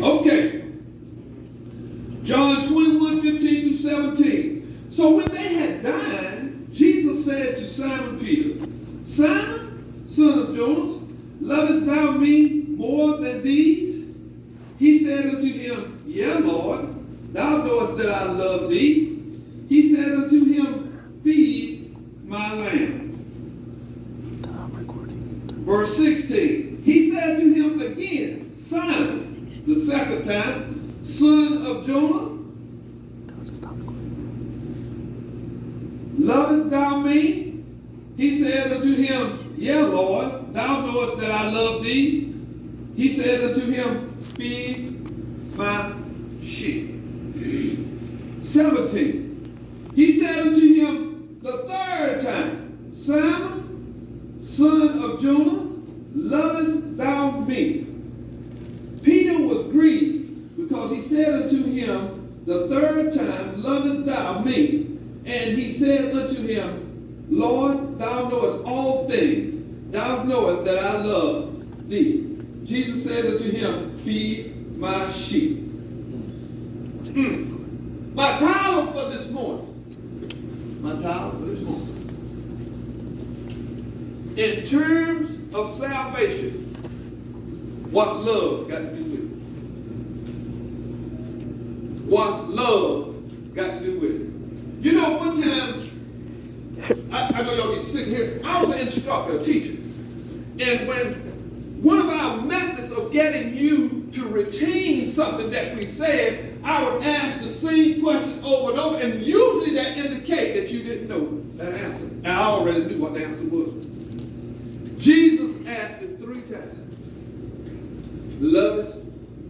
Okay. John 21:15-17. So when they had dined, Jesus said to Simon Peter, Simon, son of Jonas, lovest thou me more than these? He said unto him, Yea, Lord, thou knowest that I love thee. He said unto him, Feed my lambs. Verse 16. He said to him again, Simon, the second time, son of Jonah, lovest thou me? He said unto him, Yea, Lord, thou knowest that I love thee. He said unto him, Feed my sheep. 17. He said unto him the third time, Simon, son of Jonah, lovest thou me? Peter was grieved because he said unto him the third time, lovest thou me? And he said unto him, Lord, thou knowest all things. Thou knowest that I love thee. Jesus said unto him, Feed my sheep. My title for this morning. In terms of salvation, what's love got to do with it? What's love got to do with it? You know, one time, I know y'all get sick here. I was an instructor, a teacher. And when one of our methods of getting you to retain something that we said, I would ask the same question over and over, and usually that indicated that you didn't know that answer. And I already knew what the answer was. Jesus asked him 3 times, lovest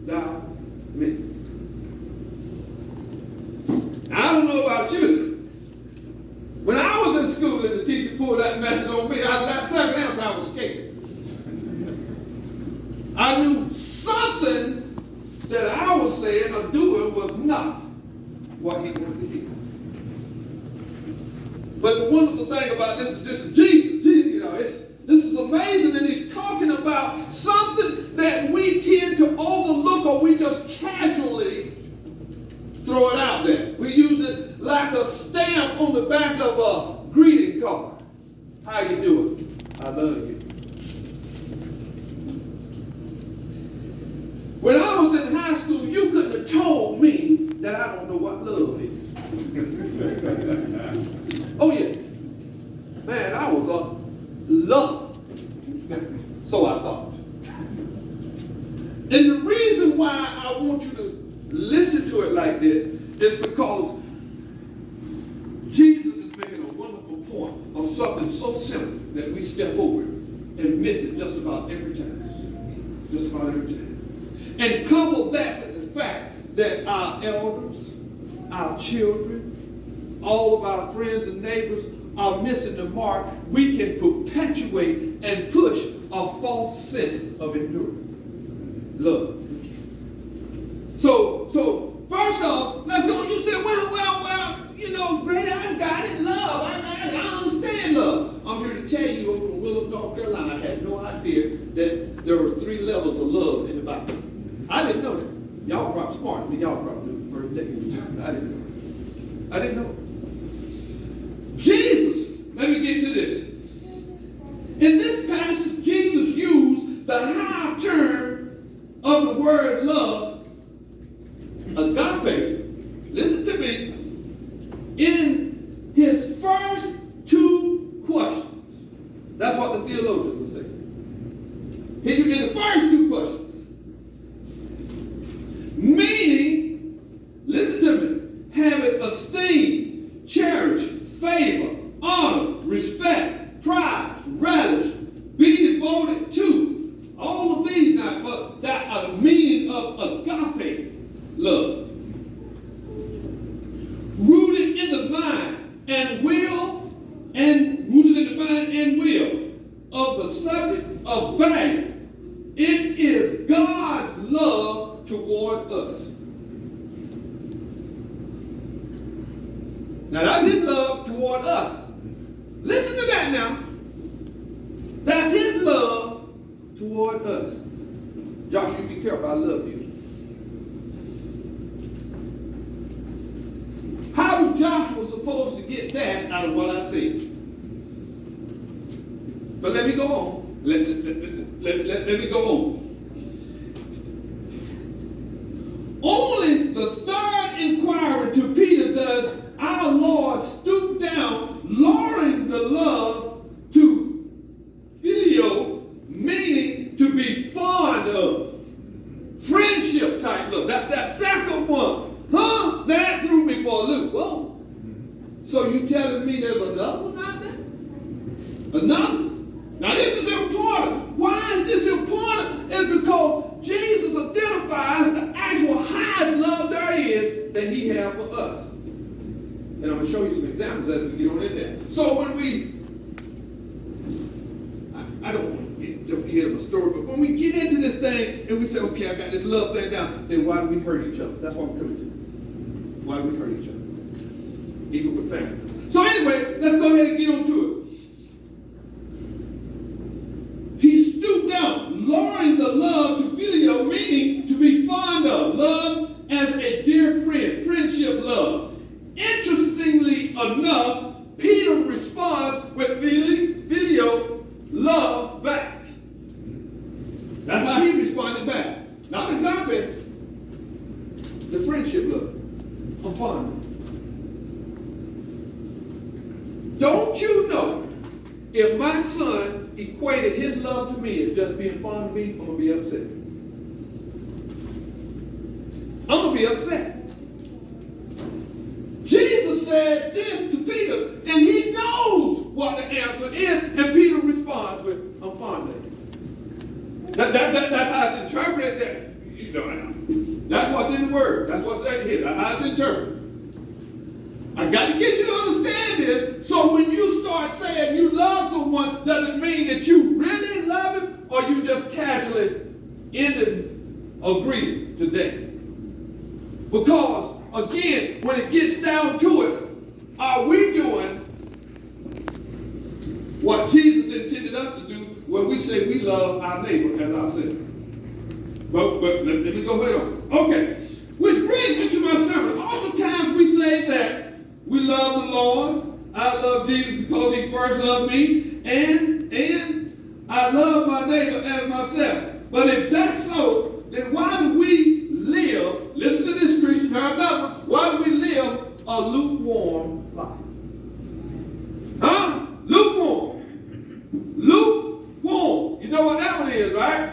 thou me? I don't know about you. When I was in school and the teacher pulled that method on me, that second answer, I was scared. I knew something that I was saying or doing was not what he wanted to hear. But the wonderful thing about this is Jesus. You know, this is amazing, and he's talking about something that we tend to overlook, or we just casually throw it out there. We use it like a stamp on the back of a greeting card. How you doing? I love you. When I was in high school, you couldn't have told me that I don't know what love is. Oh yeah. Man, I was a lover. So I thought. And the reason why I want you to listen to it like this is because Jesus is making a wonderful point of something so simple that we step over and miss it just about every time. Just about every time. And couple that with the fact that our elders, our children, all of our friends and neighbors are missing the mark, we can perpetuate and push a false sense of endurance. Love. So first off, let's go. You say, well, you know, great, I got it, love. I understand love. I'm here to tell you, over in Willow, North Carolina, I had no idea that there was 3 levels of love in the Bible. I didn't know that. Y'all probably smart. I mean, y'all probably knew the first day. I didn't know. Jesus, let me get to this. In this passage, Jesus used the high term of the word love, agape. Listen to me. In his first 2 questions. That's what the theologians are saying. In the first 2 questions. Meaning, listen to me, having esteem, cherish, favor, honor, respect, prize, relish, be devoted to. All of these now, but that are meaning of agape love. Rooted in the mind and will, of the subject of value. It is God's love toward us. Now that's his love toward us. Listen to that now. That's his love toward us. Joshua, you be careful. I love you. supposed to get that out of what I said. But let me go on. Let me go on. Only the third inquiry to Peter does our Lord stoop down, lowering the love to phileo, meaning to be fond of. Friendship type love. That's that second one. Huh? Now that threw me for a loop. Whoa. So you telling me there's another one out there? Another? Now this is important. Why is this important? It's because Jesus identifies the actual highest love there is that he has for us. And I'm going to show you some examples as we get on in there. So when I don't want to jump ahead of my story, but when we get into this thing and we say, okay, I got this love thing down, then why do we hurt each other? That's what I'm coming to. Why do we hurt each other? Even with family. So anyway, let's go ahead and get on to it. He stooped down, lowering the love to phileo, meaning to be fond of. Love as a dear friend, friendship love. Interestingly enough, Peter responds with phileo love back. That's how he responded back. Not agape, the friendship love. I'm fond of. Don't you know, if my son equated his love to me as just being fond of me, I'm going to be upset. I'm going to be upset. Jesus says this to Peter, and he knows what the answer is, and Peter responds with, I'm fond of you. That's how it's interpreted there. You know, that's what's in the word. That's what's in here. That's how it's interpreted. I got to get you to understand this, so when you start saying you love someone, doesn't mean that you really love him, or you just casually agree today. Because, again, when it gets down to it, are we doing what Jesus intended us to do when we say we love our neighbor as ourselves? But let me go ahead on. Okay, which brings me to my sermon. All the times we say that we love the Lord, I love Jesus because he first loved me, and I love my neighbor as myself. But if that's so, then why do we live, listen to this, Christian, why do we live a lukewarm life? Huh? Lukewarm. Lukewarm. You know what that one is, right?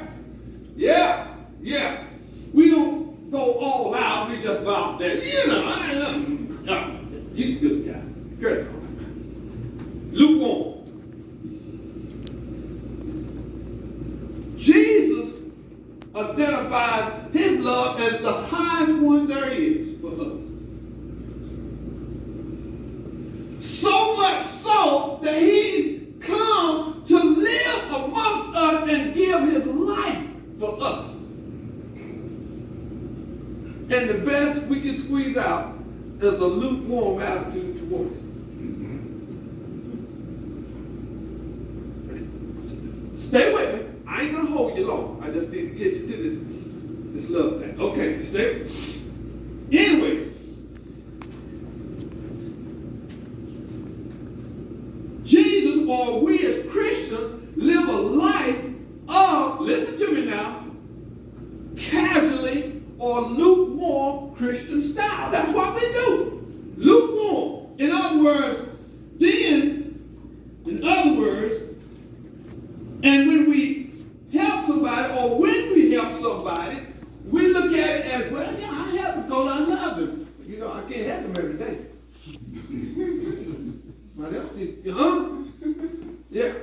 Yeah. We don't go all out, we just about there. You know, he's a good guy. Good. Lukewarm. Jesus identifies his love as the highest one there is for us. So much so that he come to live amongst us and give his life for us. And the best we can squeeze out is a lukewarm attitude toward it. Stay with me. I ain't going to hold you long. I just need to get you to this love thing. Okay, stay with me. Anyway, Jesus, or we as Christians, live a life of, listen to me now, casually or lukewarm Christian style. That's what we do. Lukewarm. In other words, and when we help somebody, or when we help somebody, we look at it as, well, yeah, I help him because I love him. You know, I can't help him every day. Somebody else needs, Yeah.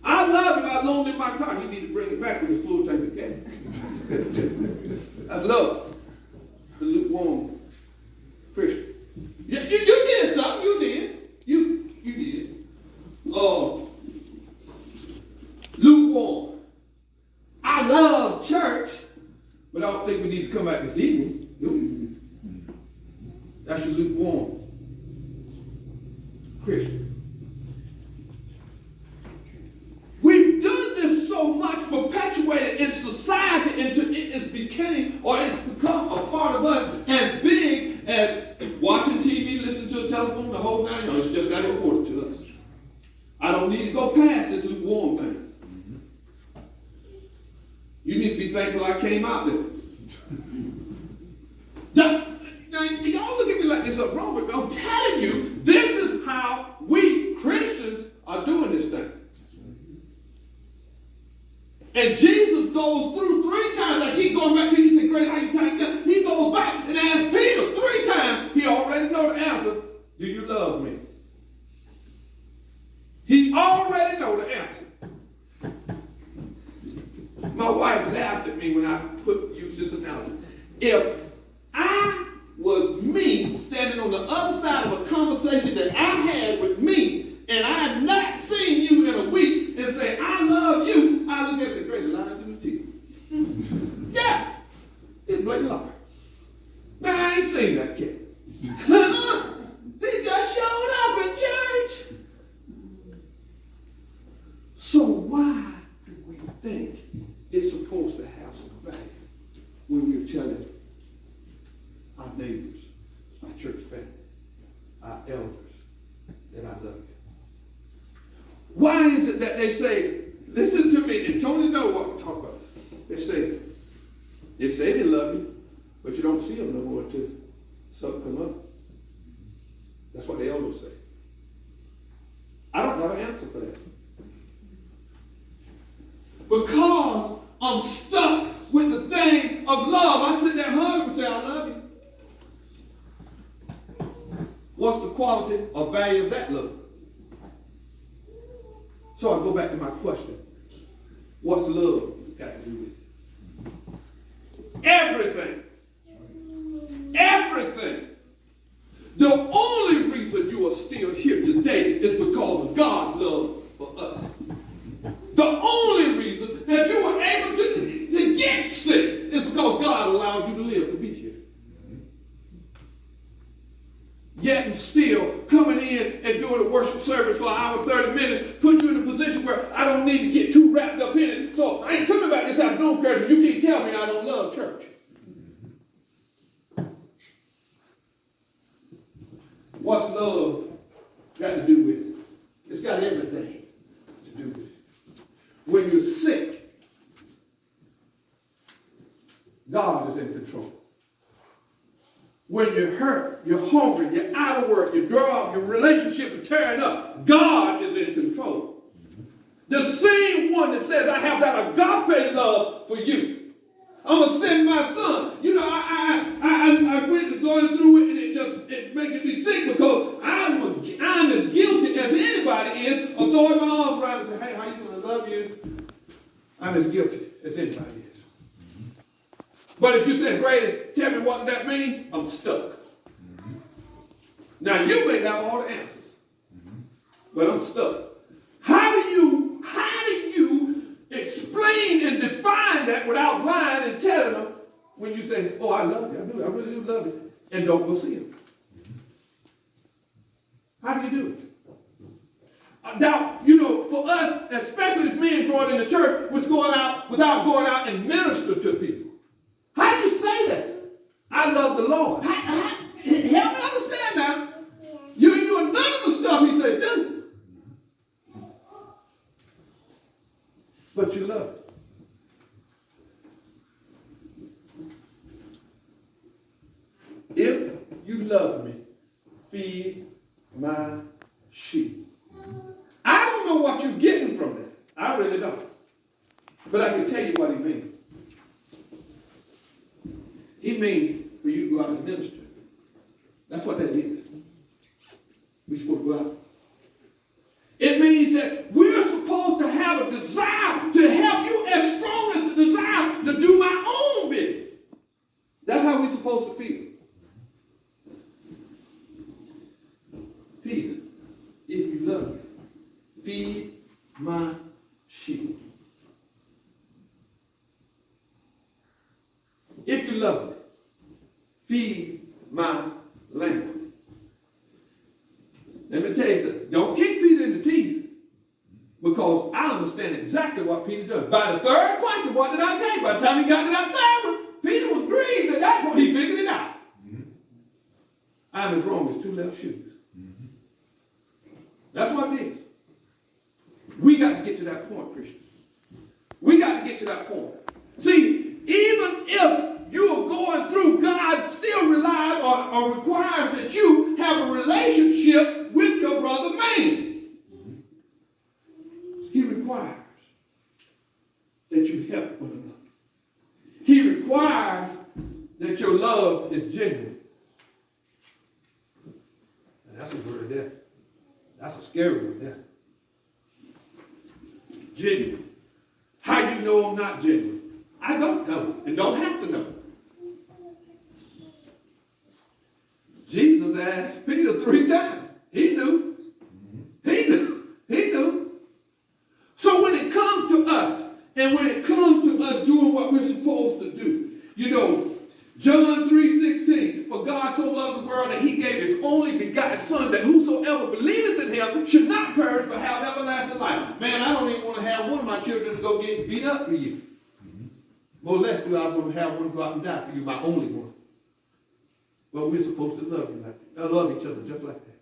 I love him. I loaned him my car. He need to bring it back with a full tank of gas. That's love. The lukewarm Christian. You did something. You did. You did. Lukewarm. I love church, but I don't think we need to come back this evening. That's your lukewarm Christian. We've done this so much, perpetuated in society until it has become a part of us as big as watching TV, listening to I came out there. Now, y'all look at me like this up wrong, but I'm telling you, this is how we Christians are doing this thing. And Jesus goes through 3 times. I keep going back to he said, great, how you times together? He goes back and asks Peter 3 times. He already know the answer. Do you love me? He already know the answer. My wife laughed at me when I used this analogy. If I was me standing on the other side of a conversation that I had with me, and I had not seen you in a week, and say, I love you, I look at you and say, great, lying in the teeth. Yeah. It's blatant liar. Man, I ain't seen that kid. He just showed up in church. So why do we think it's supposed to have some value when we're telling our neighbors, our church family, our elders that I love you? Why is it that they say, listen to me, and Tony knows what we're talking about. They say they love you, but you don't see them no more until something come up. That's what the elders say. I don't have an answer for that. Because I'm stuck with the thing of love. I sit there and hug him and say, I love you. What's the quality or value of that love? So I go back to my question. What's love got to do with it? Everything. Everything. The only reason you are still here today is because of God's love for us. The only reason that you were able to get sick is because God allowed you to live to be here. Yet and still coming in and doing a worship service for an hour, 30 minutes, put you in a position where I don't need to get too wrapped up in it. So I ain't coming back this afternoon, Curtis. You can't tell me I don't love church. What's love got to do with it? It's got everything to do with it. When you're sick, God is in control. When you're hurt, you're hungry, you're out of work, your job, your relationship is tearing up, God is in control. The same one that says, I have that agape love for you. I'm going to send my son. You know, I went to going through it, and it making me sick because I'm as guilty as anybody is of throwing my arms around and saying, hey, how you doing? I love you. I'm as guilty as anybody is. But if you say, Grady, tell me what that means, I'm stuck. Now, you may have all the answers, but I'm stuck. How do you explain and define that without lying and telling them when you say, oh, I love you, I really do love you, and don't go see them? How do you do it? Now, you know, for us, especially as men growing in the church, was going out without going out and minister to people. How do you say that? I love the Lord. Help me understand now. You ain't doing none of the stuff he said do. But you love it. If you love me, feed my sheep. I don't know what you're getting from that. I really don't. But I can tell you what he means. He means for you to go out and minister. That's what that is. We're supposed to go out. It means that we're supposed to have a desire to help you as strong as the desire to do my own business. That's how we're supposed to feel. Peter, if you love me, feed my sheep. If you love me, feed my lamb. Let me tell you something. Don't kick Peter in the teeth, because I understand exactly what Peter does. By the third question, what did I tell you? By the time he got to that third one, Peter was grieved. At that point, he figured it out. I'm as wrong as 2 left shoes. That's what it is. We got to get to that point, Christian. We got to get to that point. See, Even if you are going through, God still relies or requires that you have a relationship with your brother man. He requires that you help one another. He requires that your love is genuine. And that's a word there. That's a scary word there. Genuine. How you know I'm not genuine? I don't know and don't have to know. Jesus asked Peter 3 times. He knew. He knew. He knew. So when it comes to us, and when it comes to us doing what we're supposed to do, you know, John 3:16, for God so loved the world that he gave his only begotten son, that whosoever believeth in him should not perish but have everlasting life. Man, I don't even want to have one of my children to go get beat up for you. More or less do I want to have one go out and die for you, my only one. But we're supposed to love you like that. Love each other just like that.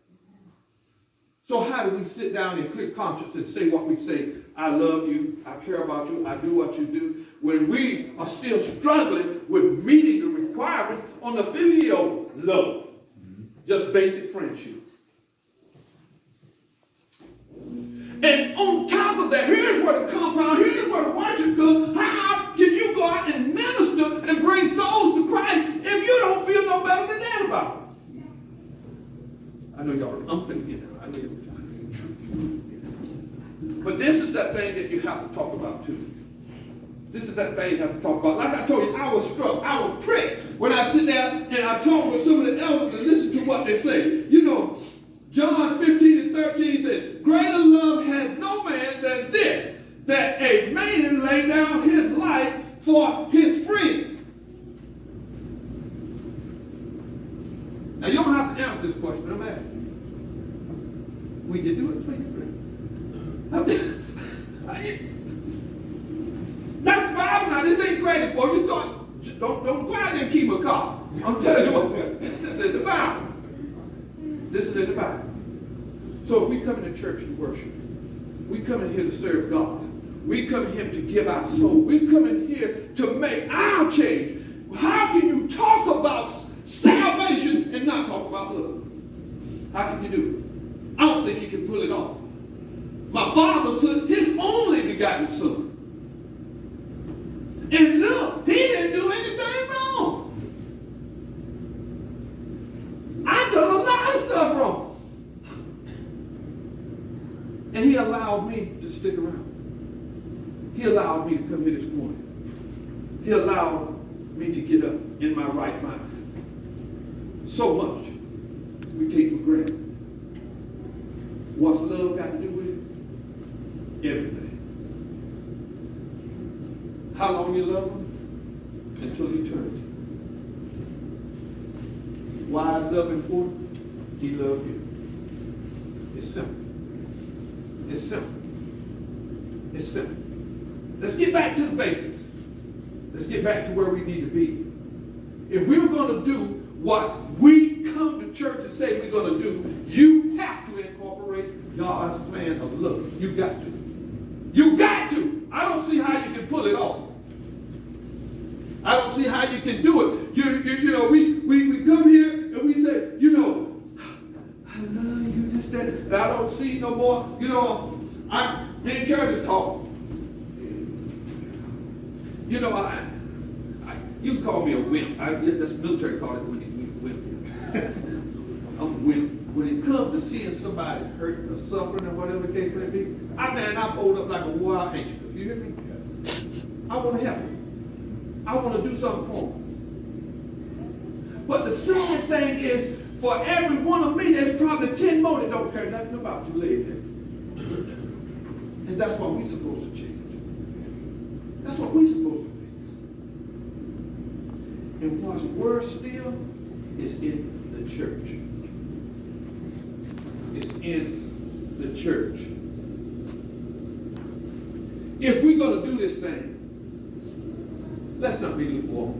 So how do we sit down in clear conscience and say what we say? I love you, I care about you, I do what you do, when we are still struggling with meeting the requirements on the filial love, just basic friendship. And on top of that, here's where the compound, here's where the worship comes. How can you go out and minister and bring souls to Christ if you don't feel no better than that about it? I know y'all, I'm finna get down. I know y'all. But this is that thing that you have to talk about too. This is that thing you have to talk about. Like I told you, I was struck, I was pricked when I sit there and I talk with some of the elders and listen to what they say. You know, John 15:13 said, greater love has no man than this, that a man lay down his life for his friend. Now you don't have to answer this question, but I'm asking. Will you do it for your friends? That's the Bible now. This ain't granted for you. Don't go out there and keep a car. I'm telling you what, this is in the Bible. This is in the Bible. So if we come into church to worship, we come in here to serve God. We come in here to give our soul. We come in here to make our change. How can you talk about salvation and not talk about love? How can you do it? I don't think you can pull it off. My Father sent his only begotten son. And look, he didn't do anything wrong. I've done a lot of stuff wrong. And he allowed me to stick around. He allowed me to come here this morning. He allowed me to get up in my right mind. So much we take for granted. What's love got to do with it? Everything. How long you love them? Until eternity. Why is love important? He loves you. It's simple. It's simple. It's simple. Let's get back to the basics. Let's get back to where we need to be. If we were going to do what we come to church to say we're going to do, you have to incorporate God's plan of love. You got to. You got to. I don't see how you can pull it off. I don't see how you can do it. You know, we come here and we say, you know, I love you, this, that, and I don't see no more, you know, me and Curtis talk. You know, you can call me a wimp. That's military call it wimp. I'm a wimp. When it comes to seeing somebody hurt or suffering or whatever the case may be, I fold up like a wild angel. You hear me? I want to help you. I want to do something for them. But the sad thing is, for every one of me, there's probably 10 more that don't care nothing about you later. And that's what we're supposed to change. That's what we're supposed to fix. And what's worse still is in the church. It's in the church. If we're going to do this thing, let's not be lukewarm.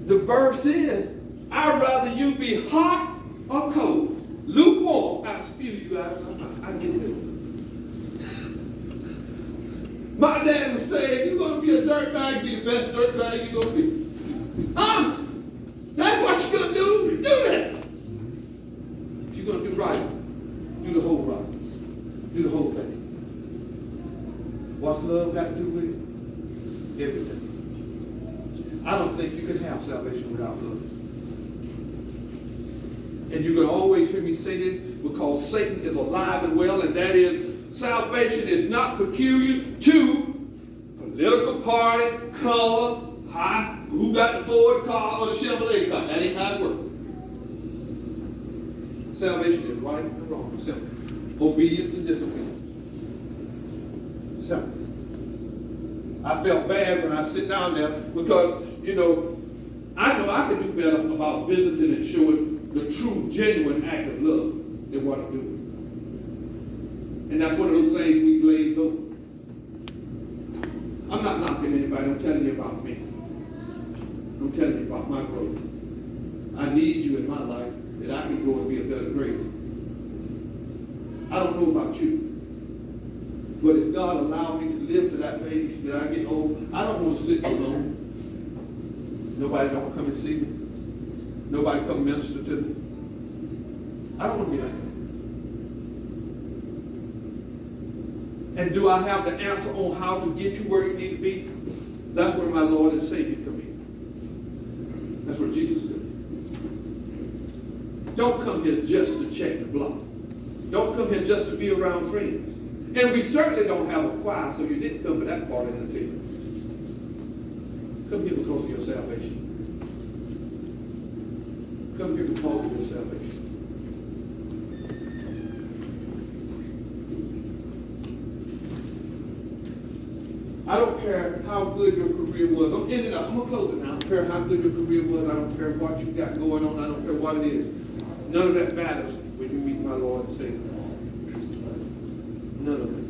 The verse is, I'd rather you be hot or cold. Lukewarm, I spew you out. I get it. My dad was saying, you're going to be a dirtbag, be the best dirtbag you're going to be. Huh? That's what you're going to do. Do that. You're going to do right. Do the whole right. Do the whole thing. What's love got to do with it? Everything. I don't think you can have salvation without love. And you're going to always hear me say this because Satan is alive and well, and that is salvation is not peculiar to political party, color, who got the Ford car or the Chevrolet car. That ain't how it works. Salvation is right and wrong. Simple. Obedience and disobedience. Simple. I felt bad when I sit down there because, I know I could do better about visiting and showing the true, genuine act of love than what I'm doing. And that's one of those things we glaze over. I'm not knocking anybody. I'm telling you about me. I'm telling you about my growth. I need you in my life that I can go and be a better grader. I don't know about you. But if God allowed me to live to that age that I get old, I don't want to sit alone. Nobody don't come and see me. Nobody come minister to me. I don't want to be like that. And do I have the answer on how to get you where you need to be? That's where my Lord and Savior come in. That's where Jesus comes in. Don't come here just to check the block. Don't come here just to be around friends. And we certainly don't have a choir, so you didn't come to that part of the table. Come here because of your salvation. Come here because of your salvation. I don't care how good your career was. I'm ending up. I'm going to close it now. I don't care how good your career was. I don't care what you got going on. I don't care what it is. None of that matters when you meet my Lord and Savior. None of it.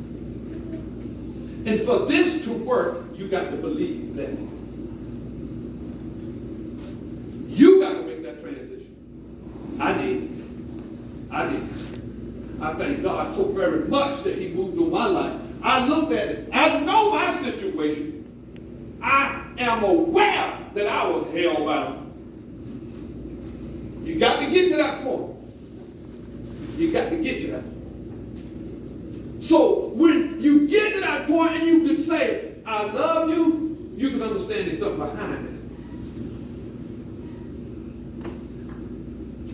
And for this to work, you got to believe that. You got to make that transition. I did. I thank God so very much that He moved on my life. I looked at it. I know my situation. I am aware that I was hellbound. You got to get to that point. You got to get to that point. So when you get to that point and you can say, I love you, you can understand there's something behind it.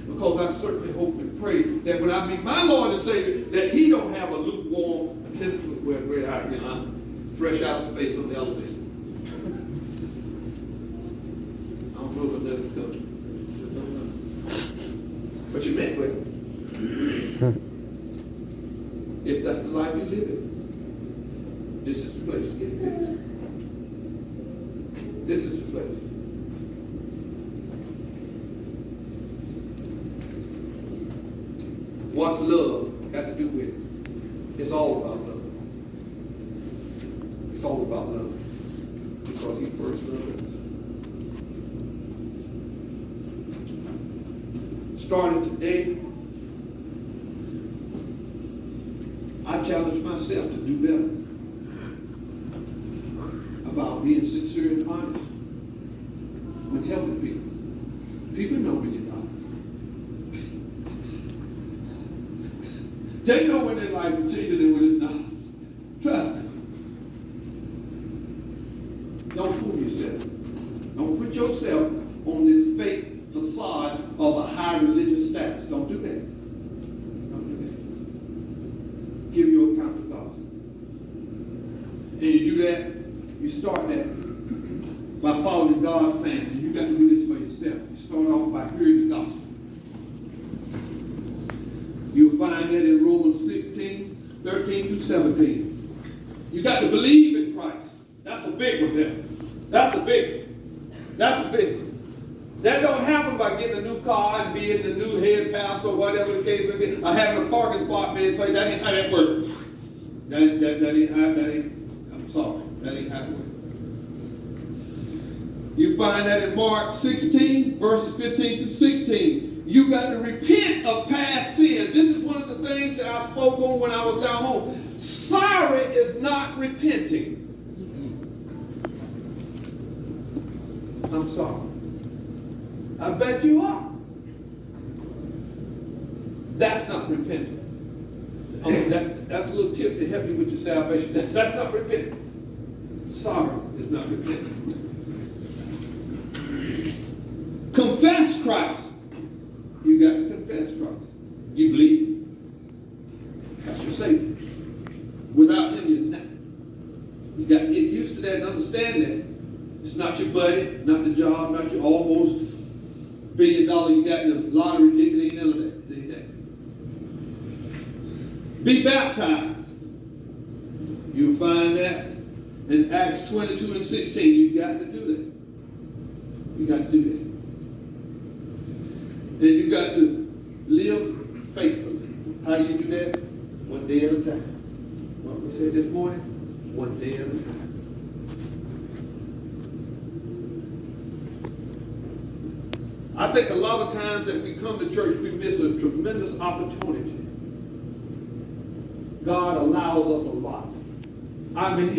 Because I certainly hope and pray that when I meet my Lord and Savior, that He don't have a lukewarm attendance with where I'm fresh out of space on the elevator. I don't know if that's coming. But you meant with it. If that's the life you live in, this is the place to get fixed. This is the place. What's love got to do with it? It's all about love. It's all about love. Because He first loved us. Starting today, I challenge myself to do better about being sincere and honest when helping people. People know when you're not. They know when their life is changing and when it's not. Trust me. Don't fool yourself. Don't put yourself on this fake facade of a high religious status. Don't do that. Don't do that. Give your account to God. And you do that, you start that by following God's plan. And you got to do this for yourself. You start off by hearing the gospel. You'll find that in Romans 16, 13 through 17. You got to believe in Christ. That's a big one there. That's a big one. That's a big one. That don't happen by getting a new car and being the new head pastor or whatever the case may be, or having a parking spot made place. That ain't how that works. That ain't how, I'm sorry. That ain't how it works. You find that in Mark 16, verses 15 through 16. You got to repent of past sins. This is one of the things that I spoke on when I was down home. Sorry is not repenting. I'm sorry. I bet you are. That's not repenting. That's a little tip to help you with your salvation. That's not repenting. Sorry is not repenting. Confess Christ. You got to confess Christ. You believe. That's your Savior. Without him, you're nothing. You got to get used to that and understand that. It's not your buddy, not the job, not your almost $1 billion you got in the lottery ticket. Ain't none of that. It ain't that. Be baptized. You'll find that in Acts 22 and 16. You've got to do that. You got to do that. And you got to live faithfully. How do you do that? One day at a time. What we said this morning? One day at a time. I think a lot of times that we come to church, we miss a tremendous opportunity. God allows us a lot. I mean,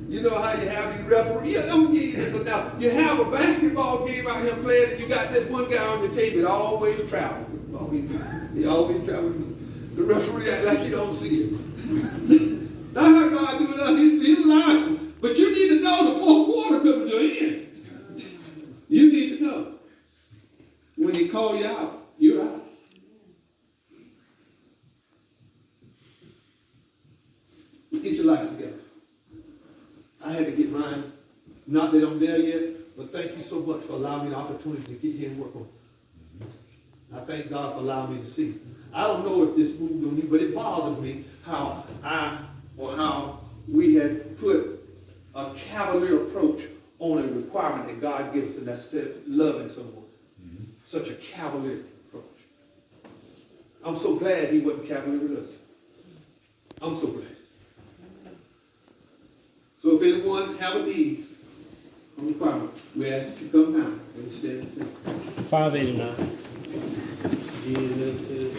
you know how you have these referees? Yeah, I'm give you this now. You have a basketball game out here playing, and you got this one guy on your team that always travels. He always travels. The referee act like you don't see him. That's how God doing us. He's still alive. But you need to know the fourth quarter coming to an end. You need to know. When he call you out, you're out. Get your life together. I had to get mine. Not that I'm there yet, but thank you so much for allowing me the opportunity to get here and work on it. I thank God for allowing me to see. I don't know if this moved on me, but it bothered me how we had put a cavalier approach on a requirement that God gives us, and that's loving someone. Mm-hmm. Such a cavalier approach. I'm so glad he wasn't cavalier with us. I'm so glad. So if anyone have a need on requirement, we ask that you come now and stand. 589. Jesus is